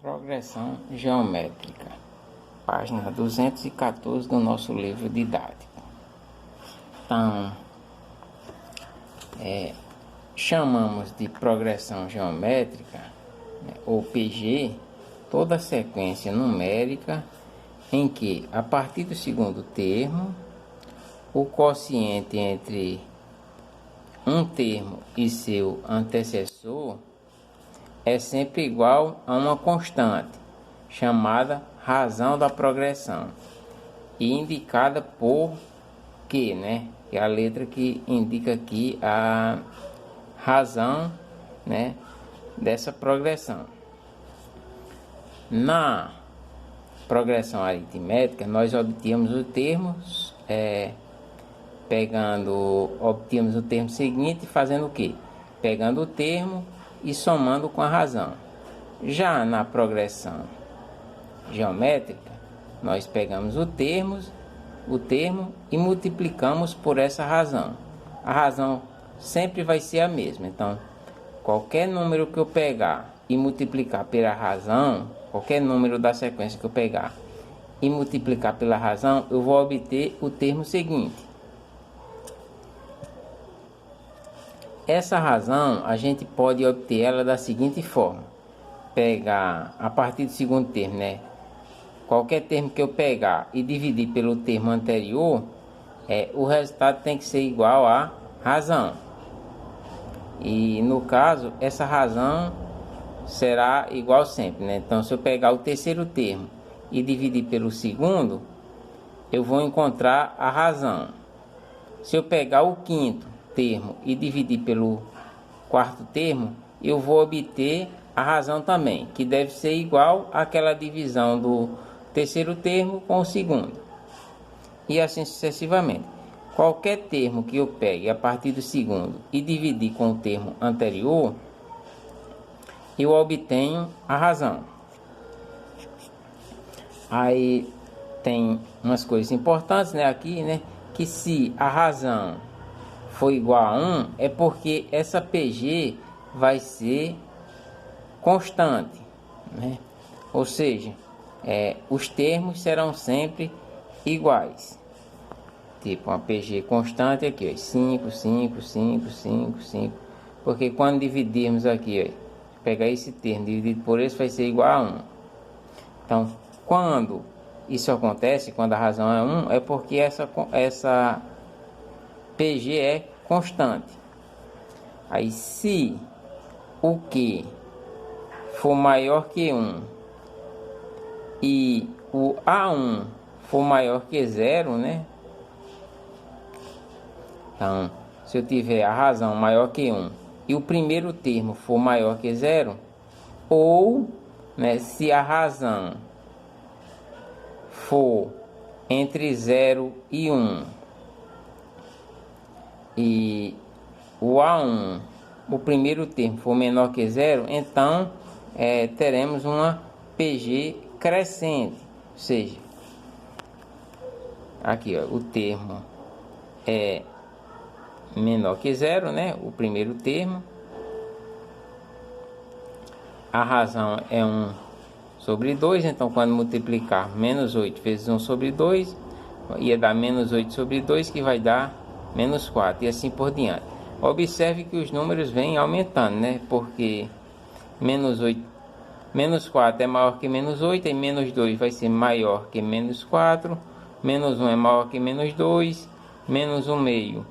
Progressão geométrica, página 214 do nosso livro didático. Então, chamamos de progressão geométrica, ou PG, toda sequência numérica em que, a partir do segundo termo, o quociente entre um termo e seu antecessor é sempre igual a uma constante, chamada razão da progressão, e indicada por Q, que é a letra que indica aqui a razão, dessa progressão. Na progressão aritmética, nós obtínhamos o termo, obtínhamos o termo seguinte fazendo o quê? Pegando o termo e somando com a razão. Já na progressão geométrica, nós pegamos o termo e multiplicamos por essa razão. A razão sempre vai ser a mesma. Então, qualquer número que eu pegar e multiplicar pela razão, qualquer número da sequência que eu pegar e multiplicar pela razão, eu vou obter o termo seguinte. Essa razão, a gente pode obter ela da seguinte forma. Pegar, a partir do segundo termo, qualquer termo que eu pegar e dividir pelo termo anterior, o resultado tem que ser igual à razão. E, no caso, essa razão será igual sempre, Então, se eu pegar o terceiro termo e dividir pelo segundo, eu vou encontrar a razão. Se eu pegar o quinto termo e dividir pelo quarto termo, eu vou obter a razão também, que deve ser igual àquela divisão do terceiro termo com o segundo, e assim sucessivamente. Qualquer termo que eu pegue a partir do segundo e dividir com o termo anterior, eu obtenho a razão. Aí tem umas coisas importantes aqui, que se a razão for igual a 1, é porque essa PG vai ser constante, Ou seja, os termos serão sempre iguais. Tipo uma PG constante aqui, 5, 5, 5, 5, 5. Porque quando dividirmos aqui, pegar esse termo dividido por esse, vai ser igual a 1. Então, quando isso acontece, quando a razão é 1, é porque essa PG é constante. Aí, se o Q for maior que 1 e o A1 for maior que 0, Então, se eu tiver a razão maior que 1 e o primeiro termo for maior que 0, ou se a razão for entre 0 e 1 e o A1, o primeiro termo, for menor que 0, então teremos uma PG crescente. Ou seja, aqui o termo é menor que 0, o primeiro termo. A razão é 1 sobre 2, então quando multiplicar menos 8 vezes 1 sobre 2, ia dar menos 8 sobre 2, que vai dar menos 4, e assim por diante. Observe que os números vêm aumentando, porque menos 4 é maior que menos 8, e menos 2 vai ser maior que menos 4, menos 1 é maior que menos 2, menos 1 meio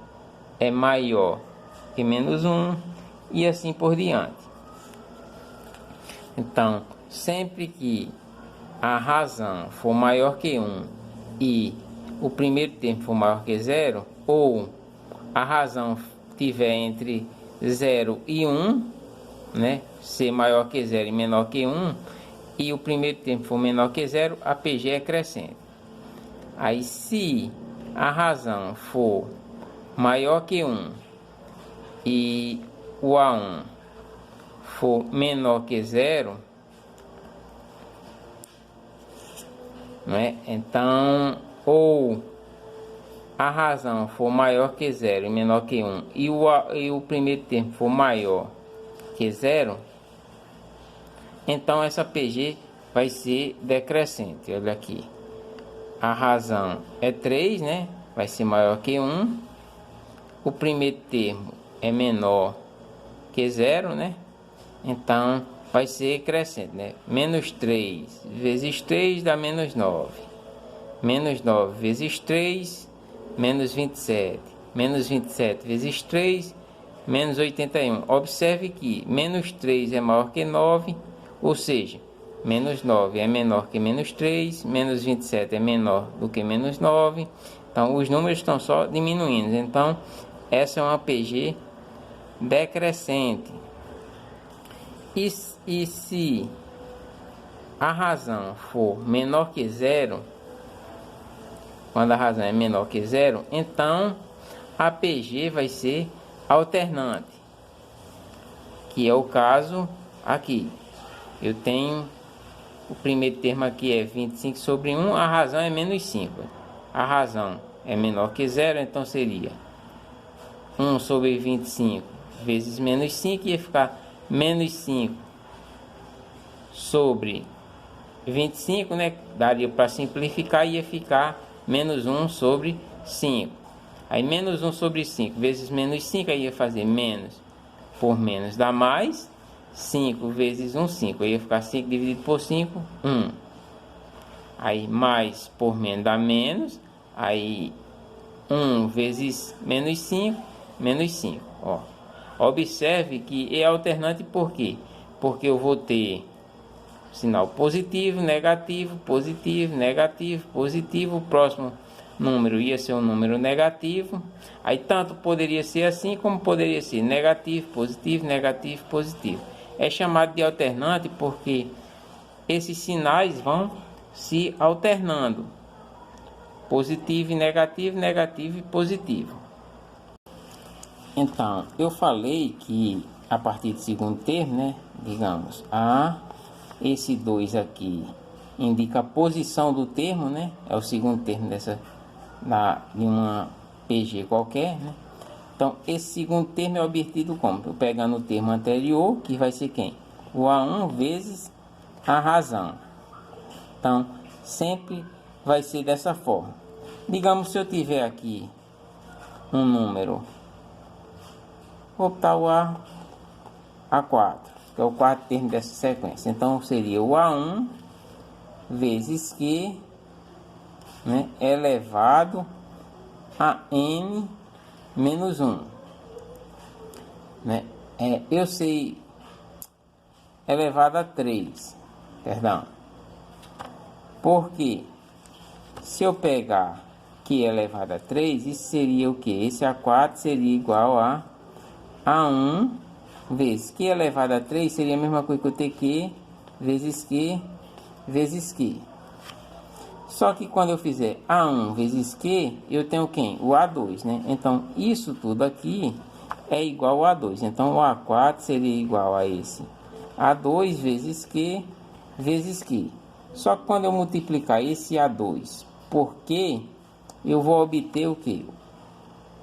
é maior que menos 1, e assim por diante. Então, sempre que a razão for maior que 1 e o primeiro termo for maior que 0, ou a razão tiver entre 0 e 1, ser maior que 0 e menor que 1, e o primeiro termo for menor que 0, a PG é crescente. Aí, se a razão for maior que 1 e o A1 for menor que 0, então, ou a razão for maior que 0 e menor que 1 e o primeiro termo for maior que 0, então essa PG vai ser decrescente. Olha aqui. A razão é 3, né? Vai ser maior que 1. O primeiro termo é menor que 0, né? Então, vai ser crescente, né? Menos 3 vezes 3 dá menos 9. Menos 9 vezes 3, menos 27. Menos 27 vezes 3, menos 81. Observe que menos 3 é maior que 9, ou seja, menos 9 é menor que menos 3, menos 27 é menor do que menos 9. Então, os números estão só diminuindo. Então, essa é uma PG decrescente. E se a razão for menor que 0, quando a razão é menor que 0, então a PG vai ser alternante, que é o caso aqui. Eu tenho o primeiro termo aqui é 25 sobre 1, a razão é menos 5. A razão é menor que 0, então seria 1 sobre 25 vezes menos 5, ia ficar menos 5 sobre 25, né? Daria para simplificar, ia ficar menos 1 sobre 5. Aí menos 1 sobre 5 vezes menos 5, aí ia fazer menos por menos dá mais. 5 vezes 1, 5. Aí ia ficar 5 dividido por 5, 1. Aí mais por menos dá menos. Aí 1 vezes menos 5, menos 5. Ó. Observe que é alternante por quê? Porque eu vou ter sinal positivo, negativo, positivo, negativo, positivo. O próximo número ia ser um número negativo. Aí tanto poderia ser assim como poderia ser negativo, positivo, positivo. É chamado de alternante porque esses sinais vão se alternando. Positivo e negativo, negativo e positivo. Então, eu falei que a partir do segundo termo, né? Digamos, esse 2 aqui indica a posição do termo, né? É o segundo termo de uma PG qualquer, né? Então, esse segundo termo é obtido como? Eu pegando o termo anterior, que vai ser quem? O A1 vezes a razão. Então, sempre vai ser dessa forma. Digamos, se eu tiver aqui um número, vou botar o A4, que é o quarto termo dessa sequência. Então, seria o A1 vezes Q, né, elevado a N menos 1. Né? Eu sei elevado a 3, perdão. Porque se eu pegar Q elevado a 3, isso seria o que? Esse A4 seria igual a A1 vezes Q elevado a 3, seria a mesma coisa que eu ter Q vezes Q vezes Q. Só que quando eu fizer A1 vezes Q, eu tenho quem? O A2, né? Então, isso tudo aqui é igual a A2. Então, o A4 seria igual a esse A2 vezes Q vezes Q. Só que quando eu multiplicar esse A2 por Q, eu vou obter o que?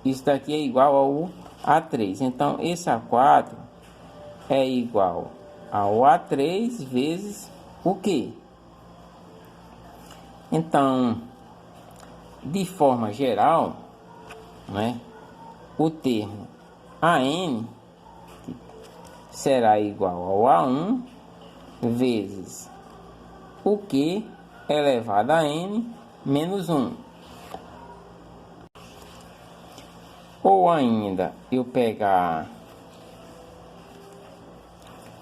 Isso daqui é igual ao A3. Então, esse A4 é igual ao A3 vezes o Q. Então, de forma geral, né, o termo AN será igual ao A1 vezes o Q elevado a N menos 1. Ou ainda, eu pegar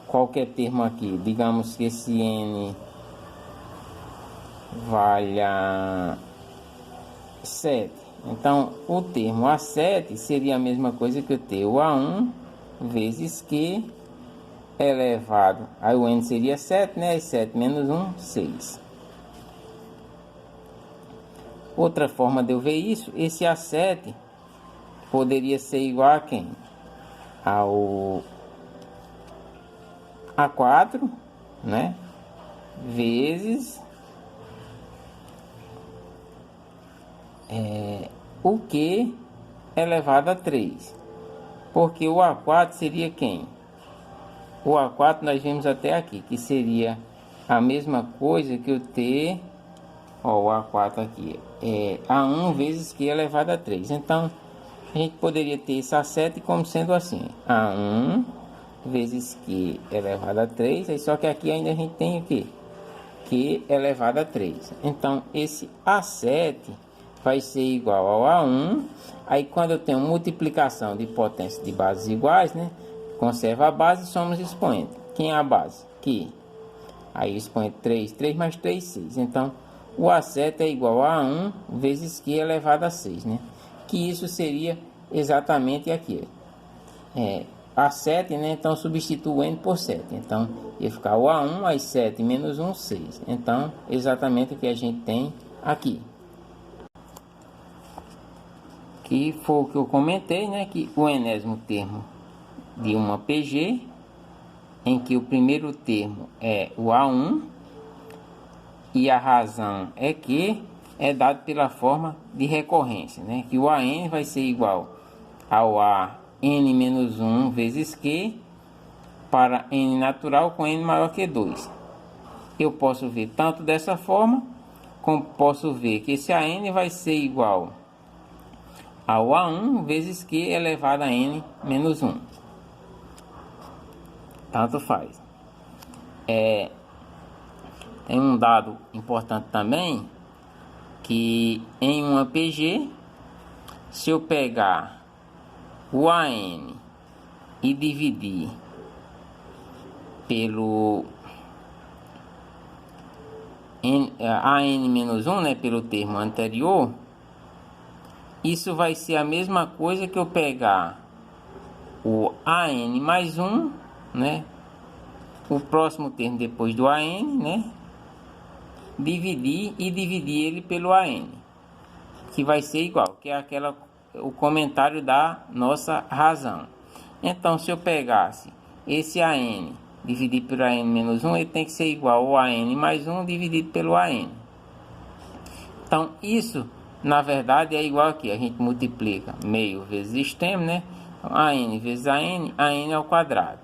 qualquer termo aqui, digamos que esse N valha 7. Então, o termo A7 seria a mesma coisa que eu ter o A1 vezes Q elevado. Aí o N seria 7, né? 7 menos 1, 6. Outra forma de eu ver isso, esse A7 poderia ser igual a quem? Ao A4, né? Vezes o Q elevado a 3. Porque o A4 seria quem? O A4 nós vimos até aqui, que seria a mesma coisa que o T, ó, o A4 aqui, é A1 vezes Q elevado a 3. Então, a gente poderia ter esse A7 como sendo assim, A1 vezes Q elevado a 3, aí só que aqui ainda a gente tem o que? Q elevado a 3. Então, esse A7 vai ser igual ao A1. Aí, quando eu tenho multiplicação de potência de bases iguais, né? Conserva a base, somos expoente. Quem é a base? Q. Aí, expoente 3, 3 mais 3, 6. Então, o A7 é igual a A1 vezes Q elevado a 6, né? Que isso seria exatamente aqui. A7, né? Então, substituo o N por 7. Então, ia ficar o A1 mais 7 menos 1, 6. Então, exatamente o que a gente tem aqui. Que foi o que eu comentei, né? Que o enésimo termo de uma PG, em que o primeiro termo é o A1 e a razão é que é dado pela forma de recorrência, né? Que o AN vai ser igual ao AN menos 1 vezes Q para N natural com N maior que 2. Eu posso ver tanto dessa forma, como posso ver que esse AN vai ser igual ao A1 vezes Q elevado a N menos 1. Tanto faz. Tem um dado importante também, que em uma PG, se eu pegar o AN e dividir pelo AN-1, né, pelo termo anterior, isso vai ser a mesma coisa que eu pegar o AN mais 1, né, o próximo termo depois do AN, né, dividir ele pelo AN, que vai ser igual, que é o comentário da nossa razão. Então, se eu pegasse esse AN dividido pelo AN menos 1, ele tem que ser igual ao AN mais 1 dividido pelo AN. Então, isso, na verdade, é igual aqui. A gente multiplica meio vezes extremo, né? AN vezes AN ao quadrado.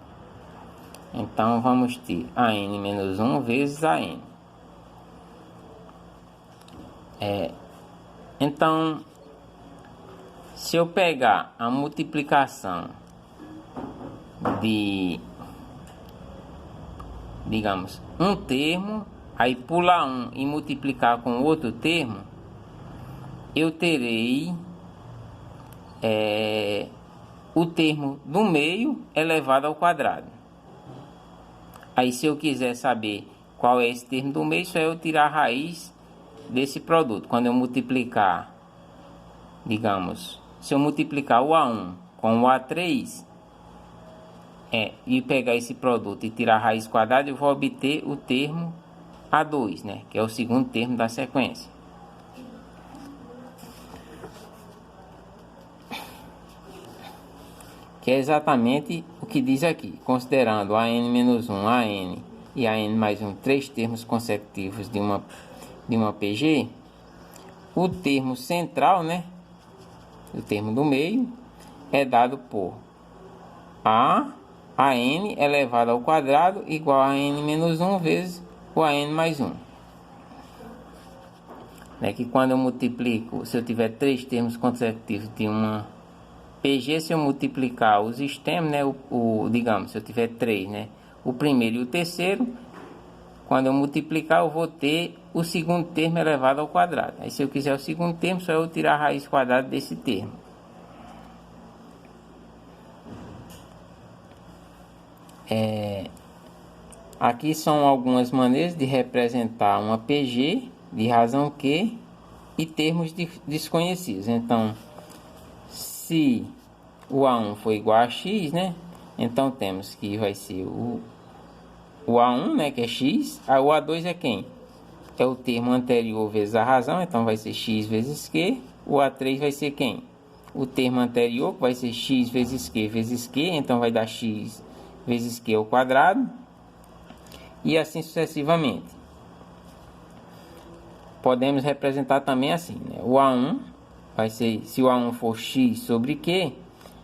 Então, vamos ter AN menos 1 vezes AN. Então, se eu pegar a multiplicação de, digamos, um termo, aí pular um e multiplicar com outro termo, eu terei o termo do meio elevado ao quadrado. Aí, se eu quiser saber qual é esse termo do meio, só eu tirar a raiz desse produto. Quando eu multiplicar, digamos, se eu multiplicar o A1 com o A3 e pegar esse produto e tirar a raiz quadrada, eu vou obter o termo A2, né, que é o segundo termo da sequência. Que é exatamente o que diz aqui. Considerando AN-1, AN e AN mais 1, três termos consecutivos de uma PG, o termo central, né, o termo do meio, é dado por AN elevado ao quadrado igual a AN menos 1 vezes o AN mais 1. É que quando eu multiplico, se eu tiver três termos consecutivos de uma PG, se eu multiplicar os extremos, né, digamos, se eu tiver três, né, o primeiro e o terceiro, quando eu multiplicar, eu vou ter o segundo termo elevado ao quadrado. Aí, se eu quiser o segundo termo, só eu tirar a raiz quadrada desse termo. Aqui são algumas maneiras de representar uma PG de razão Q e termos desconhecidos. Então, se o A1 for igual a X, né? Então, temos que vai ser o A1, né, que é X. Aí o A2 é quem? É o termo anterior vezes a razão, então vai ser X vezes Q. O A3 vai ser quem? O termo anterior, que vai ser X vezes Q, então vai dar X vezes Q ao quadrado. E assim sucessivamente. Podemos representar também assim, né? O A1 vai ser, se o A1 for X sobre Q,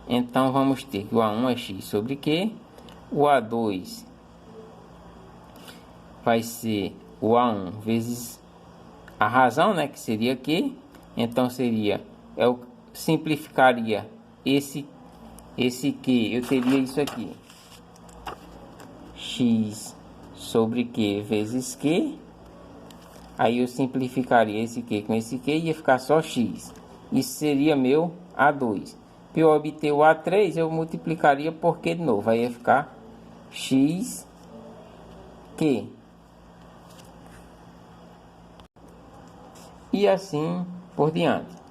então vamos ter que o A1 é X sobre Q. O A2 vai ser o A1 vezes a razão, né, que seria Q. Então seria, eu simplificaria esse Q, eu teria isso aqui, x sobre Q vezes Q. Aí eu simplificaria esse Q com esse Q e ia ficar só x. Isso seria meu A2. Para eu obter o A3, eu multiplicaria por Q de novo. Aí ia ficar x Q. E assim por diante.